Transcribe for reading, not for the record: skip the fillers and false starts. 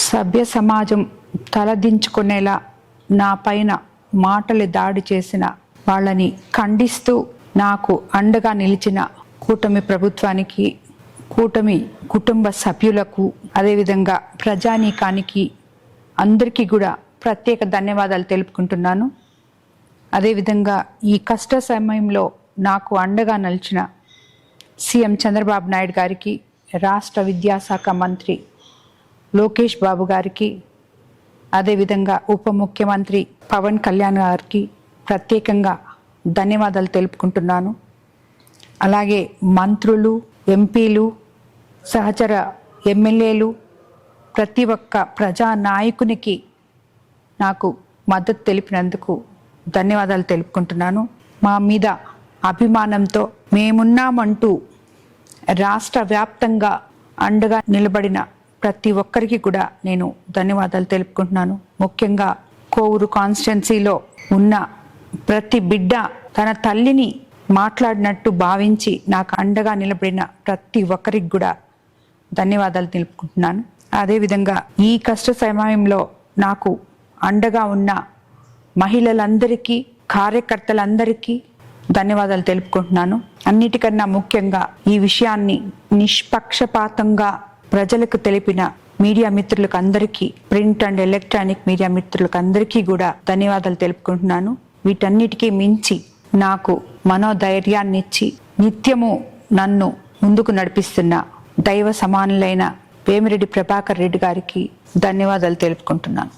సభ్య సమాజం తలదించుకునేలా నా పైన మాటలు దాడి చేసిన వాళ్ళని ఖండిస్తూ నాకు అండగా నిలిచిన కూటమి ప్రభుత్వానికి, కూటమి కుటుంబ సభ్యులకు, అదేవిధంగా ప్రజానీకానికి అందరికీ కూడా ప్రత్యేక ధన్యవాదాలు తెలుపుకుంటున్నాను. అదేవిధంగా ఈ కష్ట సమయంలో నాకు అండగా నిలిచిన సీఎం చంద్రబాబు నాయుడు గారికి, రాష్ట్ర విద్యాశాఖ మంత్రి లోకేష్ బాబు గారికి, అదేవిధంగా ఉప ముఖ్యమంత్రి పవన్ కళ్యాణ్ గారికి ప్రత్యేకంగా ధన్యవాదాలు తెలుపుకుంటున్నాను. అలాగే మంత్రులు, ఎంపీలు, సహచర ఎమ్మెల్యేలు, ప్రతి ఒక్క ప్రజా నాయకునికి నాకు మద్దతు తెలిపినందుకు ధన్యవాదాలు తెలుపుకుంటున్నాను. మా మీద అభిమానంతో మేమున్నామంటూ రాష్ట్ర వ్యాప్తంగా అండగా నిలబడిన ప్రతి ఒక్కరికి కూడా నేను ధన్యవాదాలు తెలుపుకుంటున్నాను. ముఖ్యంగా కోవూరు కాన్స్టిట్యున్సీలో ఉన్న ప్రతి బిడ్డ తన తల్లిని మాట్లాడినట్టు భావించి నాకు అండగా నిలబడిన ప్రతి ఒక్కరికి కూడా ధన్యవాదాలు తెలుపుకుంటున్నాను. అదేవిధంగా ఈ కష్ట సమయంలో నాకు అండగా ఉన్న మహిళలందరికీ, కార్యకర్తలందరికీ ధన్యవాదాలు తెలుపుకుంటున్నాను. అన్నిటికన్నా ముఖ్యంగా ఈ విషయాన్ని నిష్పక్షపాతంగా ప్రజలకు తెలిపిన మీడియా మిత్రులకు అందరికీ, ప్రింట్ అండ్ ఎలక్ట్రానిక్ మీడియా మిత్రులకు అందరికీ కూడా ధన్యవాదాలు తెలుపుకుంటున్నాను. వీటన్నిటికీ మించి నాకు మనోధైర్యాన్ని ఇచ్చి నిత్యము నన్ను ముందుకు నడిపిస్తున్న దైవ సమానులైన వేమిరెడ్డి ప్రభాకర్ రెడ్డి గారికి ధన్యవాదాలు తెలుపుకుంటున్నాను.